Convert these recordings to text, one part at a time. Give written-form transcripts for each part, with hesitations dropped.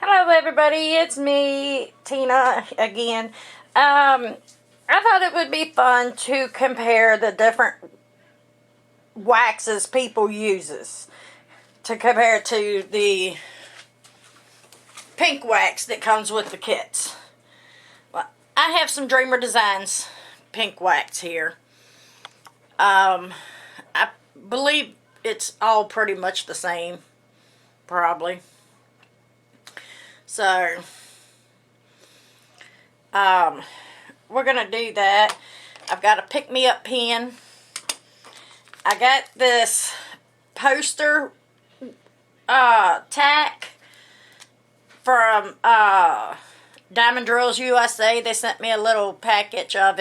Hello everybody, it's me, Tina, again. I thought it would be fun to compare the different waxes people uses to compare to the pink wax that comes with the kits. Well, I have some Dreamer Designs pink wax here. I believe it's all pretty much the same, probably. So, we're going to do that. I've got a pick-me-up pen. I got this poster tack from Diamond Drills USA. They sent me a little package of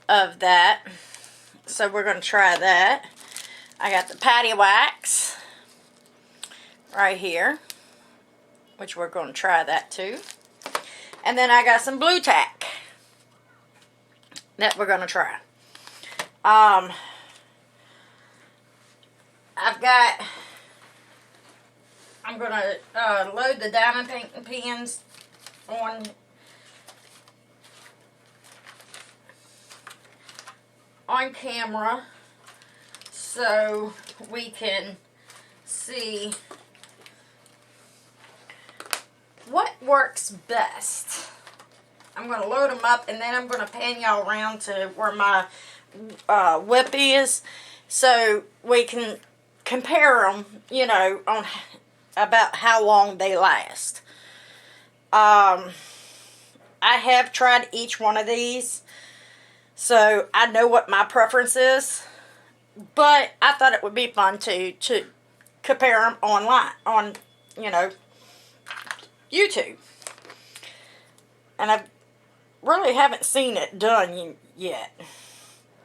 that. So we're going to try that. I got the patty wax right here, which we're going to try that too. And then I got some blue tack that we're going to try. I'm going to load the diamond painting pens on camera so we can see what works best. I'm going to load them up and then I'm going to pan y'all around to where my whip is so we can compare them, you know, on about how long they last. I have tried each one of these, so I know what my preference is, but I thought it would be fun to compare them online, on, you know, YouTube. And I really haven't seen it done yet.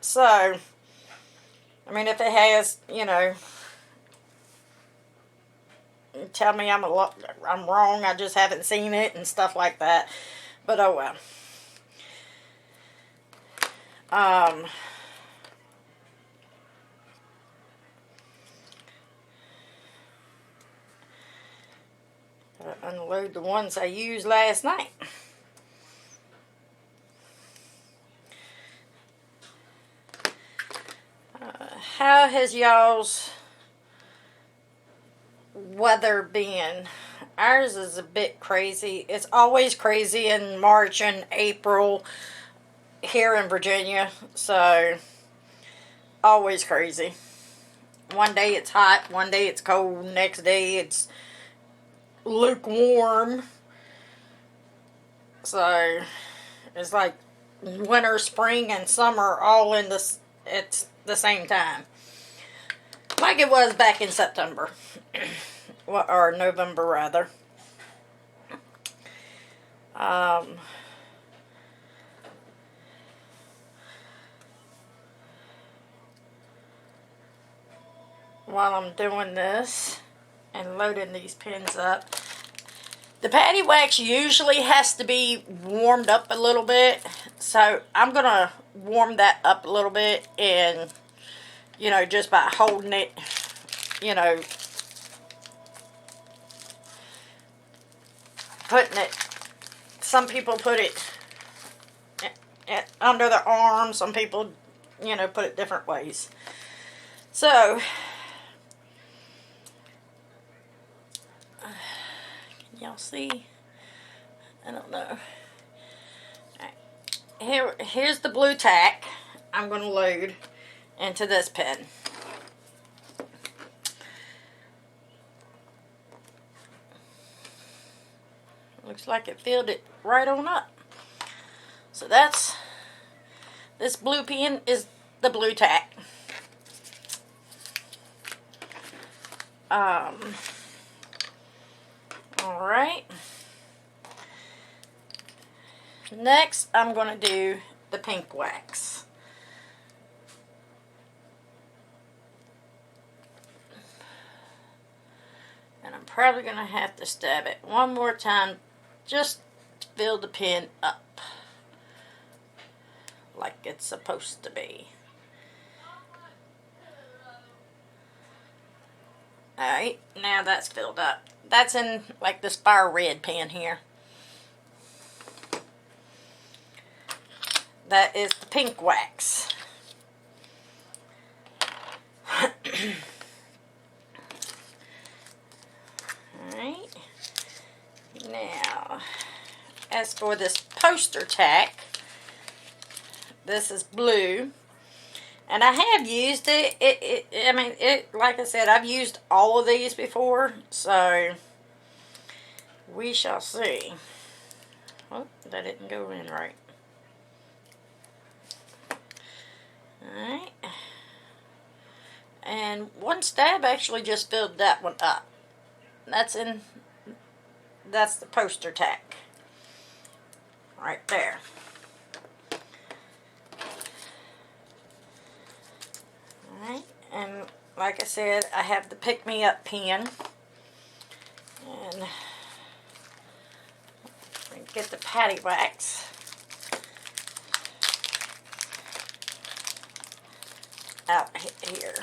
So, I mean, if it has, you know, tell me I'm wrong, I just haven't seen it and stuff like that. But oh well. Unload the ones I used last night. How has y'all's weather been? Ours is a bit crazy. It's always crazy in March and April here in Virginia. So, always crazy. One day it's hot, one day it's cold, next day it's lukewarm. So, it's like winter, spring, and summer all in at the same time. Like it was back in September. Or November, rather. While I'm doing this and loading these pins up, the patty wax usually has to be warmed up a little bit, so I'm going to warm that up a little bit, and, you know, just by holding it, you know, putting it, some people put it under their arm, some people, you know, put it different ways. So, can y'all see? I don't know. Right. Here's the blue tack I'm going to load into this pen. Looks like it filled it right on up. So this blue pen is the blue tack. Alright. Next, I'm going to do the pink wax. And I'm probably going to have to stab it one more time just to fill the pen up like it's supposed to be. Alright, now that's filled up. that's in like this fire red pen here. That is the pink wax. Alright. Now, as for this poster tack, this is blue. And I have used it. Like I said, I've used all of these before. So, we shall see. Oh, that didn't go in right. Alright. And one stab actually just filled that one up. That's the poster tack. Right there. Alright. And like I said, I have the Pick Me Up pen. And get the patty wax. Out here.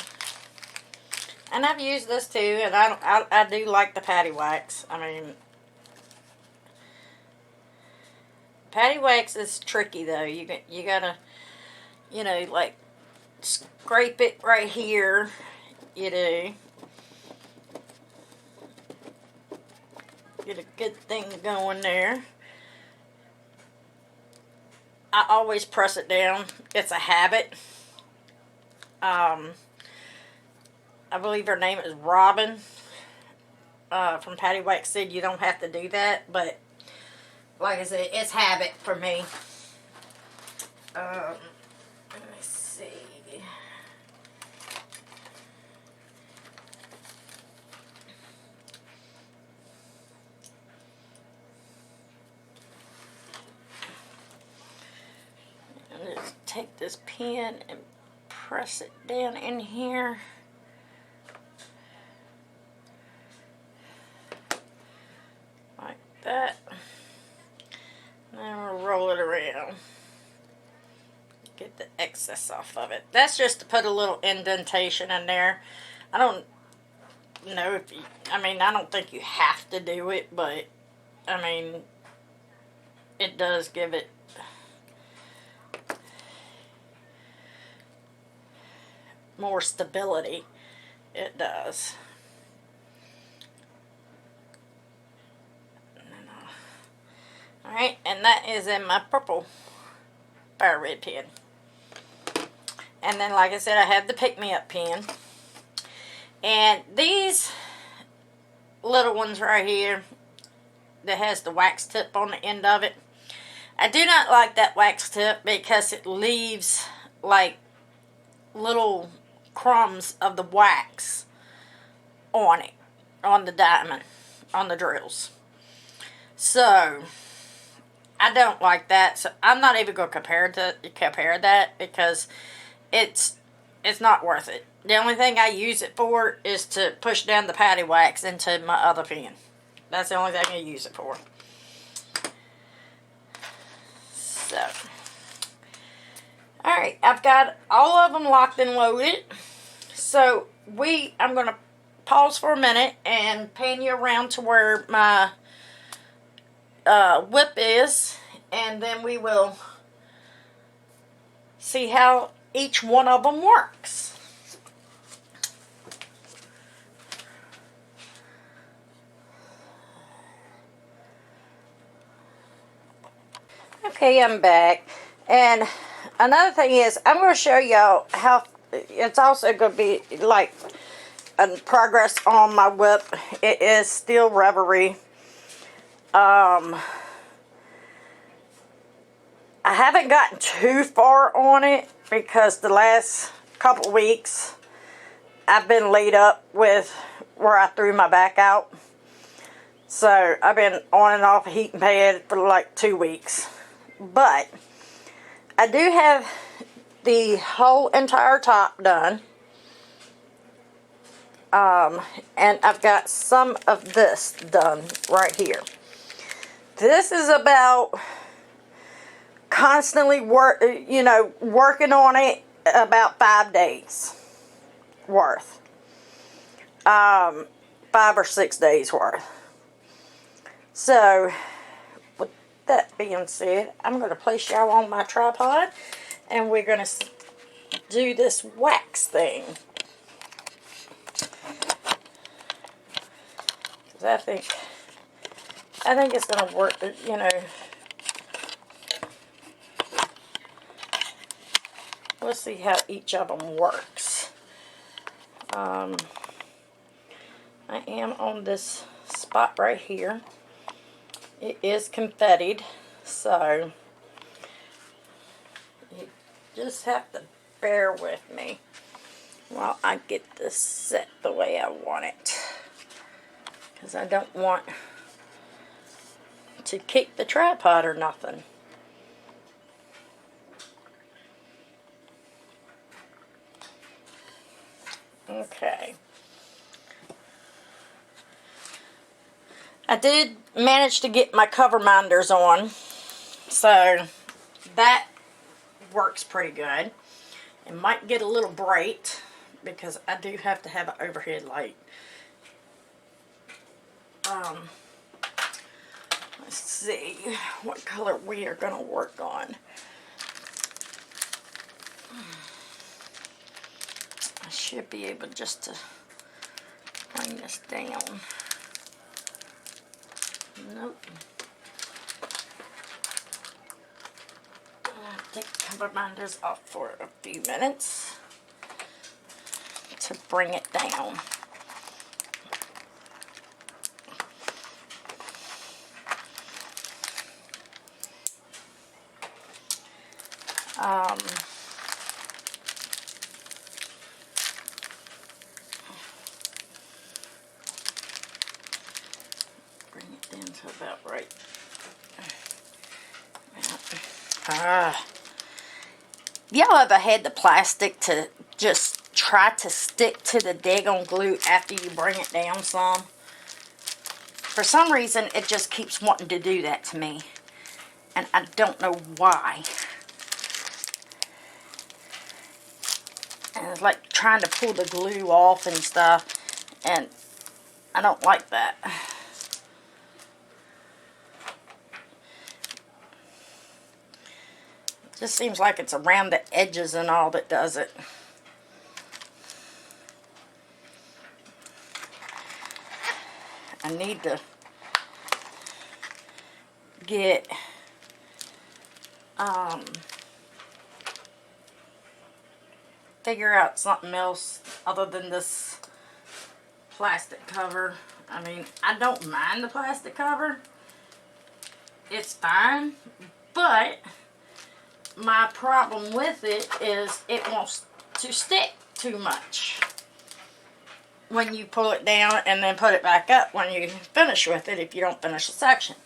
And I've used this too, and I do like the patty wax. I mean, patty wax is tricky though. You gotta, you know, like scrape it right here. You do. Get a good thing going there. I always press it down. It's a habit. I believe her name is Robin from Patty Wax said you don't have to do that, but like I said, it's habit for me. Let me see. Just take this pen and press it down in here. Like that. And then we'll roll it around. Get the excess off of it. That's just to put a little indentation in there. I don't know if you, I don't think you have to do it, but I mean, it does give it more stability. It does. Alright, and that is in my purple fire red pen. And then, like I said, I have the Pick Me Up pen. And these little ones right here that has the wax tip on the end of it, I do not like that wax tip because it leaves like little crumbs of the wax on it, on the diamond, on the drills. So I don't like that. So I'm not even going to compare that because it's not worth it. The only thing I use it for is to push down the patty wax into my other pen. That's the only thing I use it for. So, alright, I've got all of them locked and loaded. So, I'm going to pause for a minute and pan you around to where my whip is. And then we will see how each one of them works. Okay, I'm back. And another thing is, I'm going to show y'all how it's also going to be like a progress on my whip. It is still Reverie. I haven't gotten too far on it because the last couple weeks I've been laid up with where I threw my back out. So I've been on and off a heating pad for like 2 weeks. But I do have the whole entire top done. And I've got some of this done right here. This is about constantly working on it about 5 days worth. 5 5 or 6 days worth. So, with that being said, I'm going to place y'all on my tripod, and we're going to do this wax thing. Because I think it's going to work, you know. Let's see how each of them works. I am on this spot right here. It is confettied, so you just have to bear with me while I get this set the way I want it. Because I don't want to kick the tripod or nothing. Okay. I did manage to get my cover minders on, so that works pretty good. It might get a little bright because I do have to have an overhead light. Let's see what color we are going to work on. I should be able just to bring this down. Nope. I'll take the cover minders off for a few minutes to bring it down. Bring it down to about right. Y'all ever had the plastic to just try to stick to the daggone glue after you bring it down some? For some reason, it just keeps wanting to do that to me. And I don't know why. And it's like trying to pull the glue off and stuff. And I don't like that. It just seems like it's around the edges and all that does it. I need to get figure out something else other than this plastic cover. I mean, I don't mind the plastic cover. It's fine, but my problem with it is it wants to stick too much when you pull it down and then put it back up when you finish with it if you don't finish the section.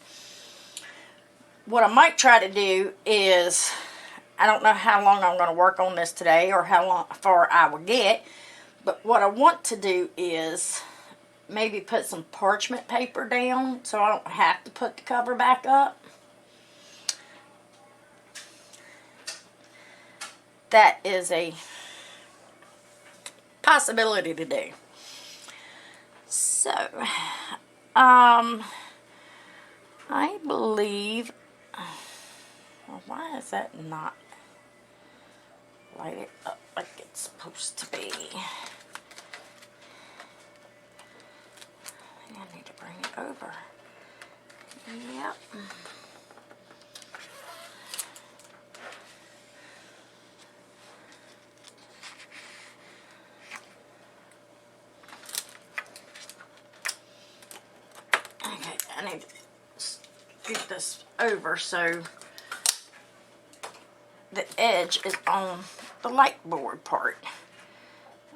What I might try to do is, I don't know how long I'm going to work on this today or how far I will get, but what I want to do is maybe put some parchment paper down so I don't have to put the cover back up. That is a possibility to do. So, I believe, well, why is that not lighted up like it's supposed to be? I need to bring it over. Yep. Okay, I need to scoot this over so the edge is on the light board part.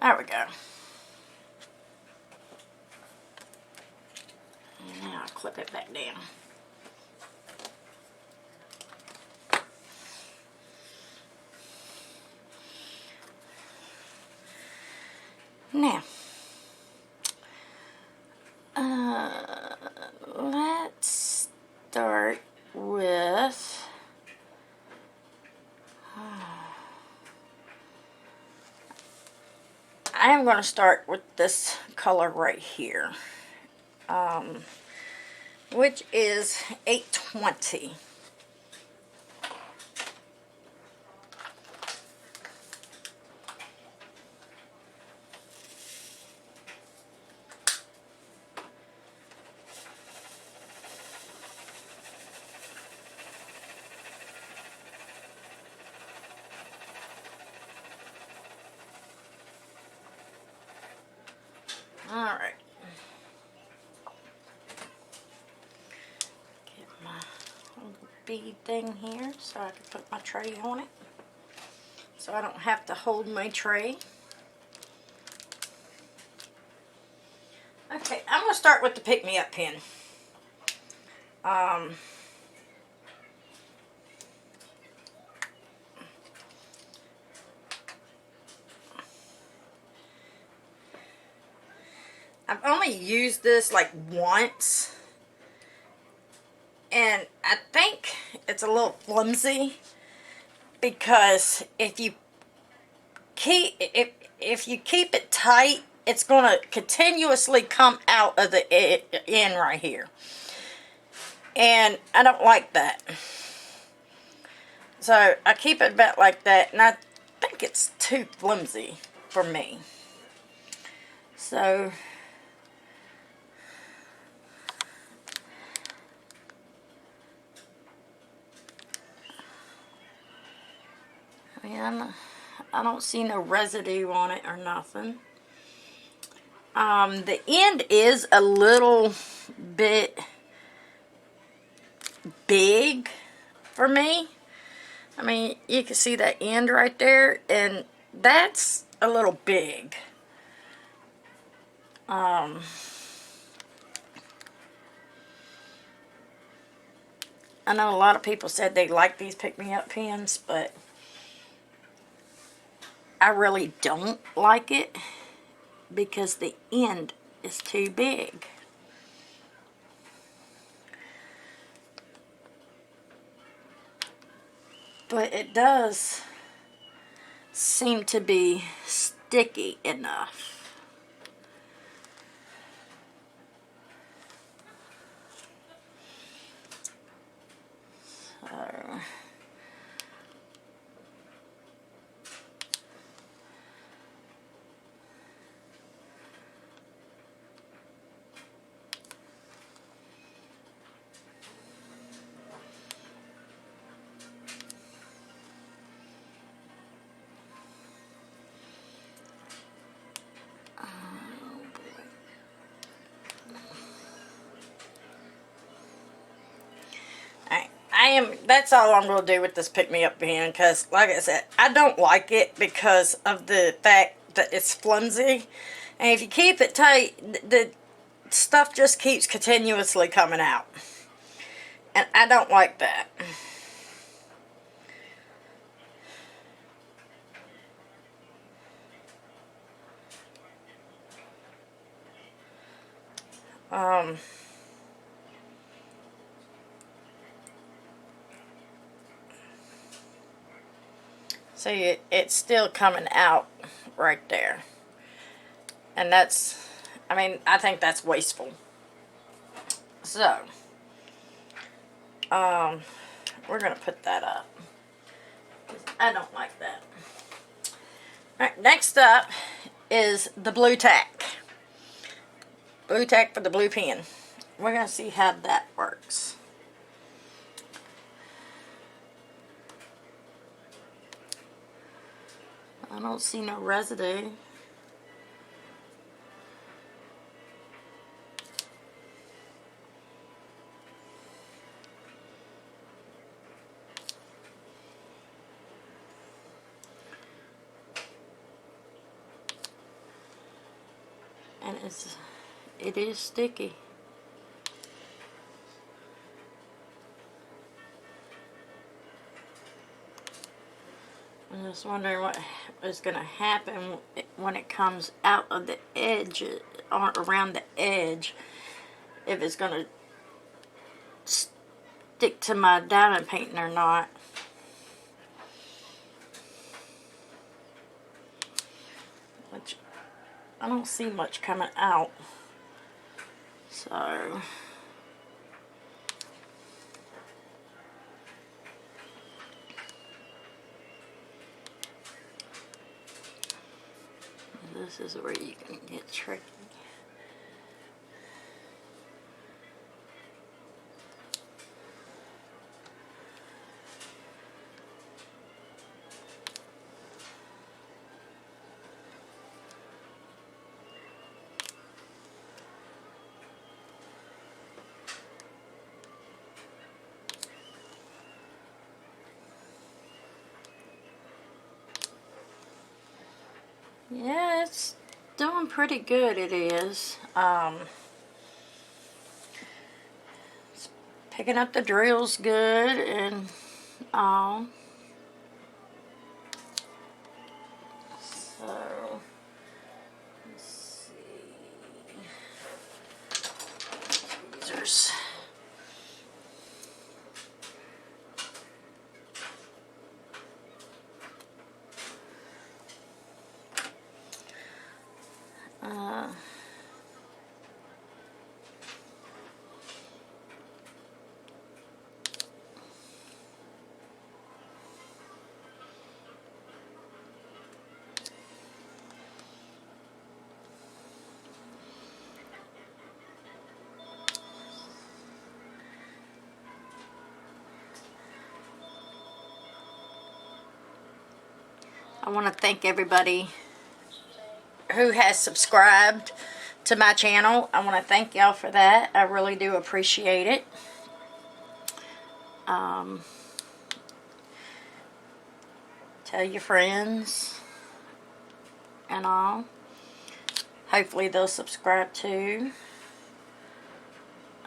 There we go. And now I'll clip it back down. Now, let's start with I am going to start with this color right here. which is $8.20. Alright. Get my little bead thing here so I can put my tray on it. So I don't have to hold my tray. Okay, I'm going to start with the pick-me-up pen. I've only used this like once, and I think it's a little flimsy because if you keep it tight, it's going to continuously come out of the end right here, and I don't like that. So I keep it about like that, and I think it's too flimsy for me. So and I don't see no residue on it or nothing. The end is a little bit big for me. I mean, you can see that end right there, and that's a little big. I know a lot of people said they like these pick-me-up pens, but I really don't like it because the end is too big. But it does seem to be sticky enough. So that's all I'm going to do with this pick-me-up pen, because, like I said, I don't like it because of the fact that it's flimsy. And if you keep it tight, the stuff just keeps continuously coming out. And I don't like that. See, it's still coming out right there. And that's, I mean, I think that's wasteful. So, we're going to put that up. I don't like that. Alright, next up is the blue tack. Blue tack for the blue pen. We're going to see how that works. I don't see no residue. And it is sticky. I'm just wondering what is going to happen when it comes out of the edge, or around the edge, if it's going to stick to my diamond painting or not. Which I don't see much coming out. So this is where you can get tricky. Yeah, it's doing pretty good, it is. It's picking up the drills good and all. So, let's see. Tweezers. I want to thank everybody who has subscribed to my channel. I want to thank y'all for that. I really do appreciate it. Tell your friends and all. Hopefully they'll subscribe too.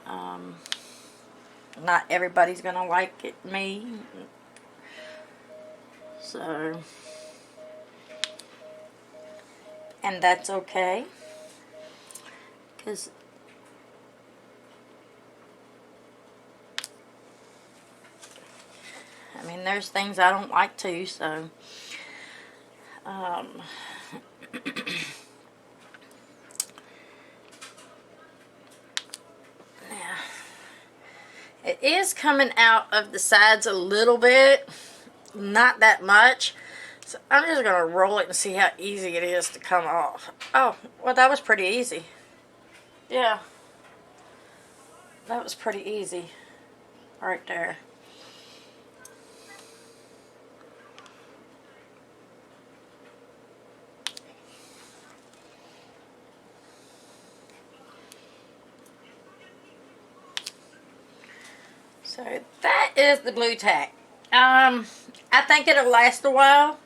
Not everybody's gonna like it, me. So, and that's okay. Because I mean, there's things I don't like too, so yeah. It is coming out of the sides a little bit, not that much. So I'm just going to roll it and see how easy it is to come off. Oh, well, that was pretty easy. Yeah. That was pretty easy. Right there. So that is the blue tack. I think it'll last a while.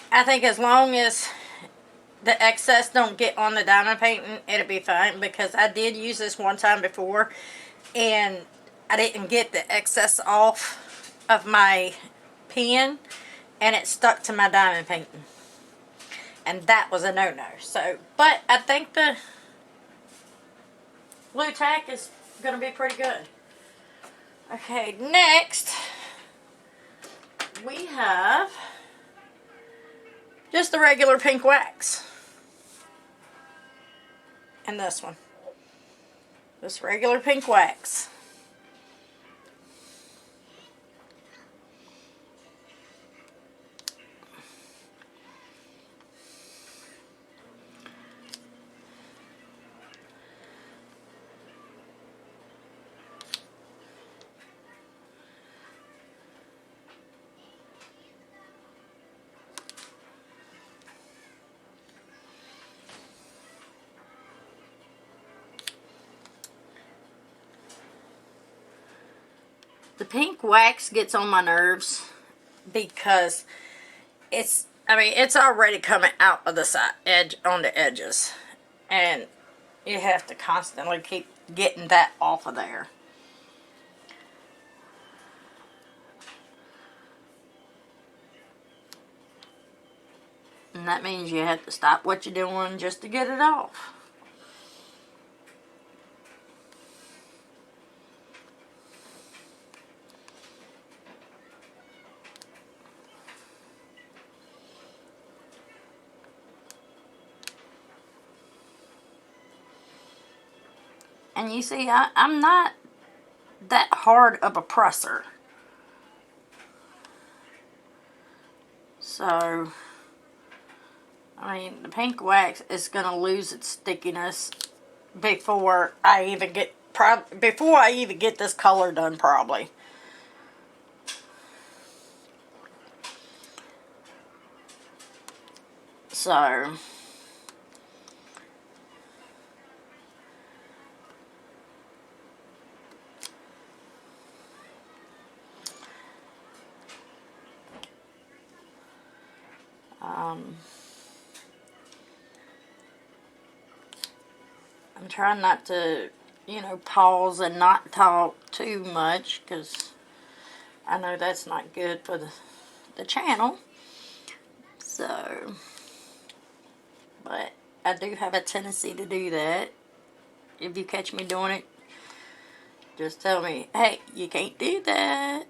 I think as long as the excess don't get on the diamond painting, it'll be fine, because I did use this one time before and I didn't get the excess off of my pen and it stuck to my diamond painting, and that was a no-no. So, but I think the blue tack is gonna be pretty good. Okay, next we have just the regular pink wax. And this one. This regular pink wax. The pink wax gets on my nerves because it's already coming out of the side edge on the edges, and you have to constantly keep getting that off of there. And that means you have to stop what you're doing just to get it off. And you see, I'm not that hard of a presser. So, I mean, the pink wax is going to lose its stickiness before I even get this color done, probably. So, I'm trying not to, pause and not talk too much, because I know that's not good for the channel. So, but I do have a tendency to do that. If you catch me doing it, just tell me, hey, you can't do that.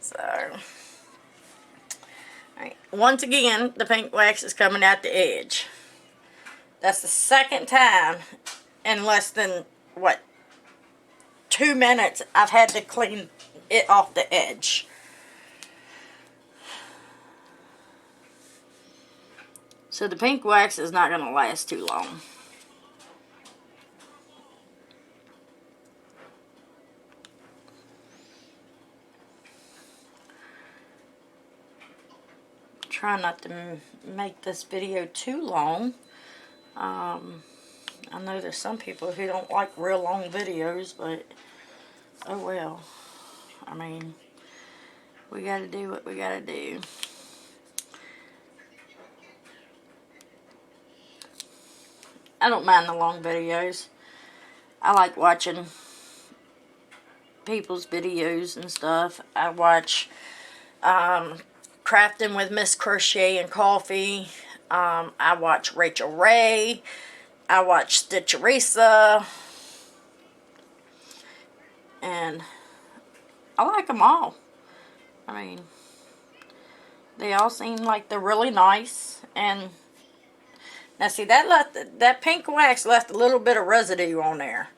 So, alright. Once again, the pink wax is coming out the edge. That's the second time in less than, 2 minutes I've had to clean it off the edge. So the pink wax is not going to last too long. Try not to make this video too long. I know there's some people who don't like real long videos, but oh well. I mean, we gotta do what we gotta do. I don't mind the long videos. I like watching people's videos and stuff. I watch Crafting with Miss Crochet and Coffee. I watch Rachel Ray. I watch Stitcherisa. And I like them all. I mean, they all seem like they're really nice. And now see, that pink wax left a little bit of residue on there.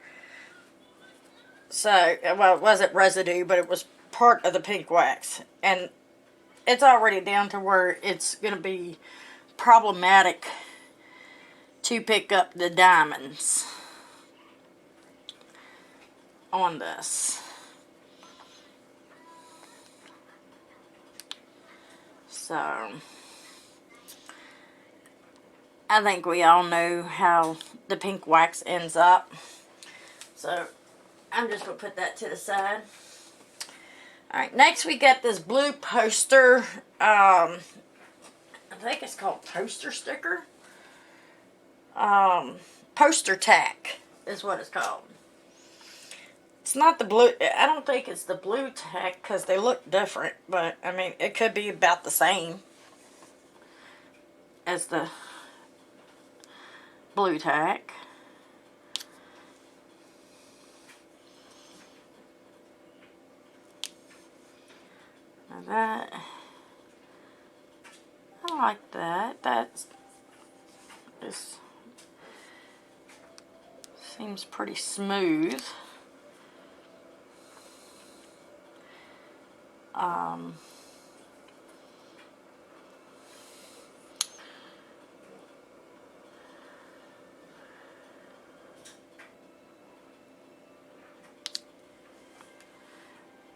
So, well, it wasn't residue, but it was part of the pink wax. And it's already down to where it's going to be problematic to pick up the diamonds on this. So, I think we all know how the pink wax ends up. So, I'm just going to put that to the side. Alright, next we got this blue poster. I think it's called poster sticker. Poster tack is what it's called. It's not the blue. I don't think it's the blue tack because they look different. But, I mean, it could be about the same as the blue tack. Now that, I like that. That seems pretty smooth.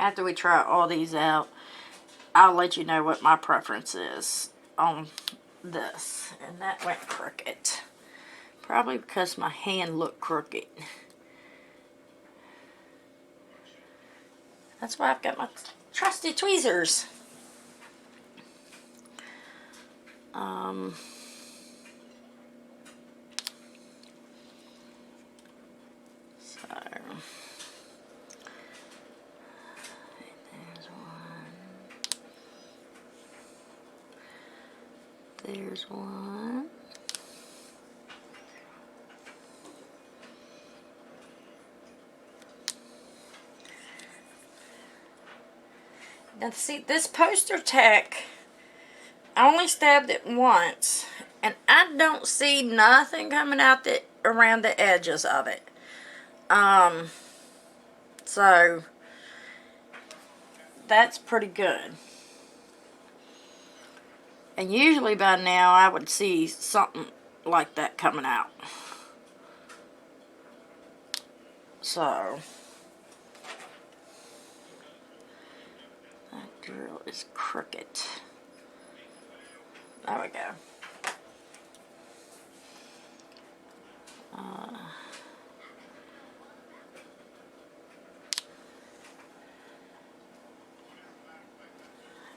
After we try all these out, I'll let you know what my preference is on this. And that went crooked. Probably because my hand looked crooked. That's why I've got my trusty tweezers. There's one. Now see, this poster tack, I only stabbed it once, And I don't see nothing coming out around the edges of it. So that's pretty good. And usually by now I would see something like that coming out. So that drill is crooked. There we go.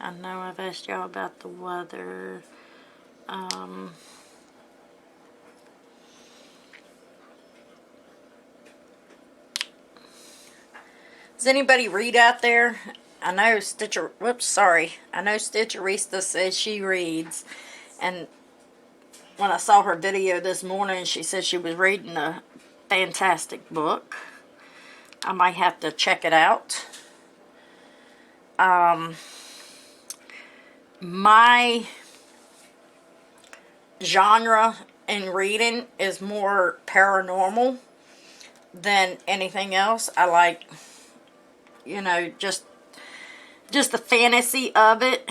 I know I've asked y'all about the weather. Does anybody read out there? I know Stitcher, whoops, sorry. I know Stitcherista says she reads. And when I saw her video this morning, she said she was reading a fantastic book. I might have to check it out. My genre in reading is more paranormal than anything else. I like, you know, just the fantasy of it.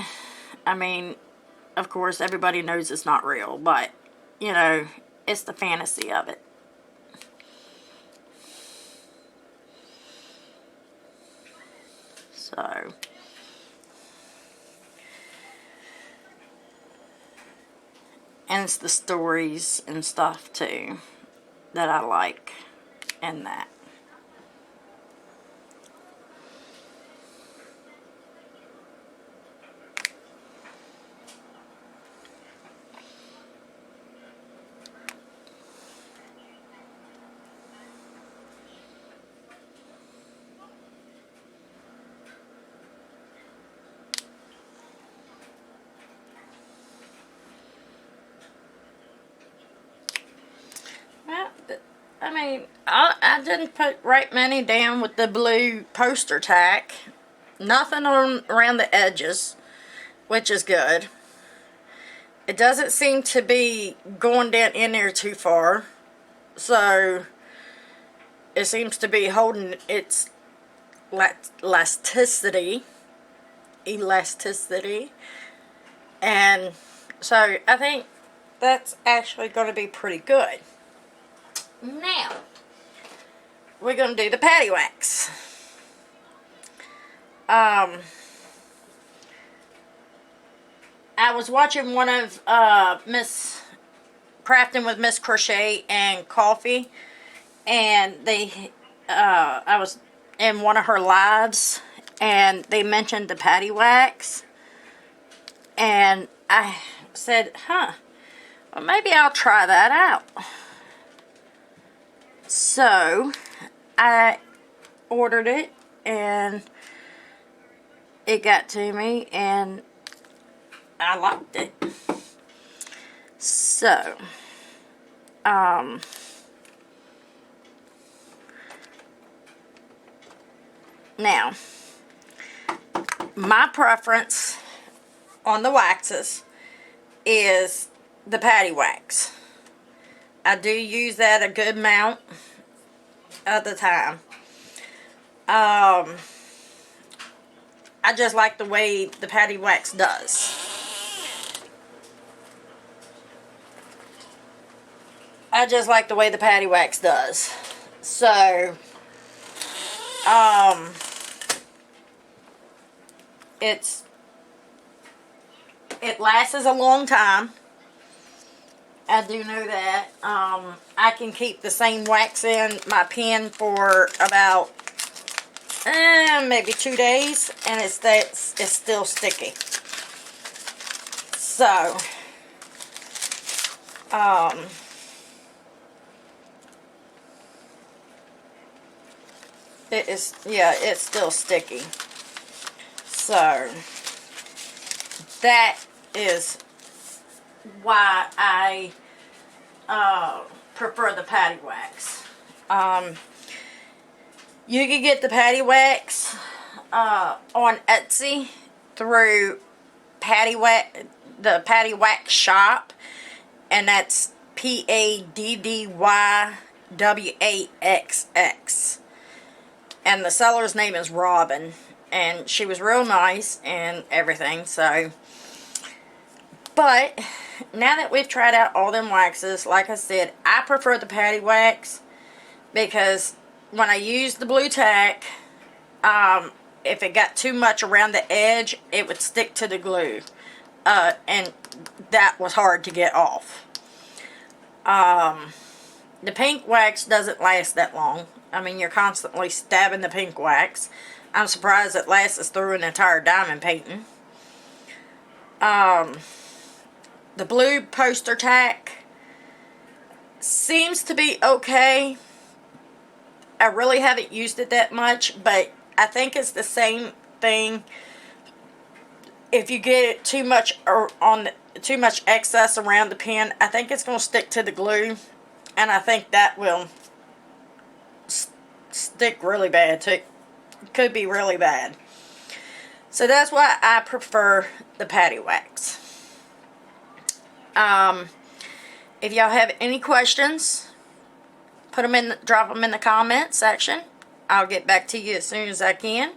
I mean, of course, everybody knows it's not real, but, you know, it's the fantasy of it. So, and it's the stories and stuff, too, that I like in that. I mean, I didn't put right many down with the blue poster tack. Nothing around the edges, which is good. It doesn't seem to be going down in there too far. So, it seems to be holding its elasticity. And so, I think that's actually going to be pretty good. Now, we're going to do the patty wax. I was watching one of Miss Crafting with Miss Crochet and Coffee, and I was in one of her lives, and they mentioned the patty wax, and I said, well, maybe I'll try that out. So, I ordered it, and it got to me, and I liked it. So, now, my preference on the waxes is the patty wax. I do use that a good amount of the time. I just like the way the patty wax does. So, it lasts a long time. I do know that. I can keep the same wax in my pen for about maybe 2 days, and it's still sticky. So, it's still sticky. So, that is why I prefer the patty wax. You can get the patty wax on Etsy through the Patty Wax Shop, and that's PADDYWAXX. And the seller's name is Robin, and she was real nice and everything. So, but now that we've tried out all them waxes, like I said, I prefer the patty wax, because when I use the blue tack, if it got too much around the edge, it would stick to the glue, and that was hard to get off. The pink wax doesn't last that long. I mean, you're constantly stabbing the pink wax. I'm surprised it lasts us through an entire diamond painting. The blue poster tack seems to be okay. I really haven't used it that much, but I think it's the same thing. If you get it too much too much excess around the pen, I think it's going to stick to the glue, and I think that will stick really bad too. Could be really bad. So that's why I prefer the patty wax. If y'all have any questions, drop them in the comment section. I'll get back to you as soon as I can.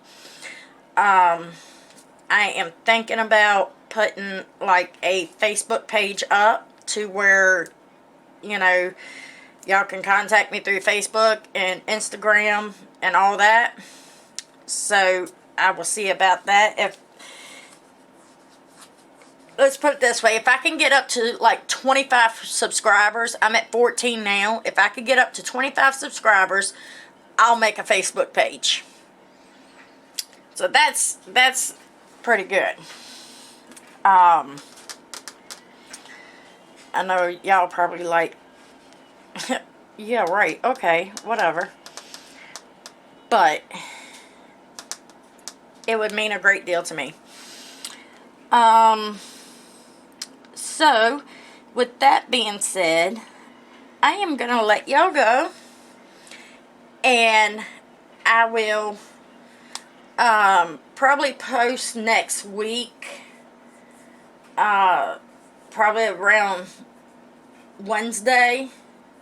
I am thinking about putting like a Facebook page up to where, you know, y'all can contact me through Facebook and Instagram and all that. So I will see about that. Let's put it this way, if I can get up to like 25 subscribers, I'm at 14 now. If I could get up to 25 subscribers, I'll make a Facebook page. So that's pretty good. I know y'all probably like, yeah, right, okay, whatever. But it would mean a great deal to me. So, with that being said, I am going to let y'all go. And I will probably post next week. Probably around Wednesday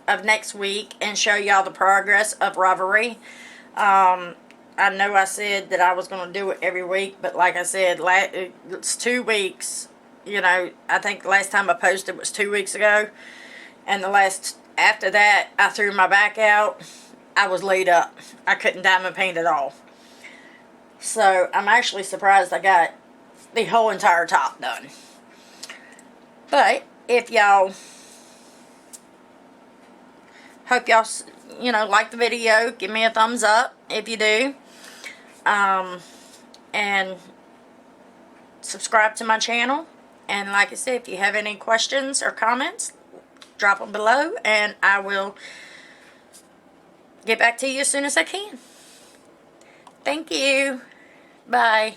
of next week, and show y'all the progress of Reverie. I know I said that I was going to do it every week, but like I said, it's 2 weeks. You know, I think the last time I posted was 2 weeks ago. And after that, I threw my back out. I was laid up. I couldn't diamond paint at all. So, I'm actually surprised I got the whole entire top done. But, if y'all, hope y'all, like the video. Give me a thumbs up if you do. And subscribe to my channel. And like I said, if you have any questions or comments, drop them below, and I will get back to you as soon as I can. Thank you. Bye.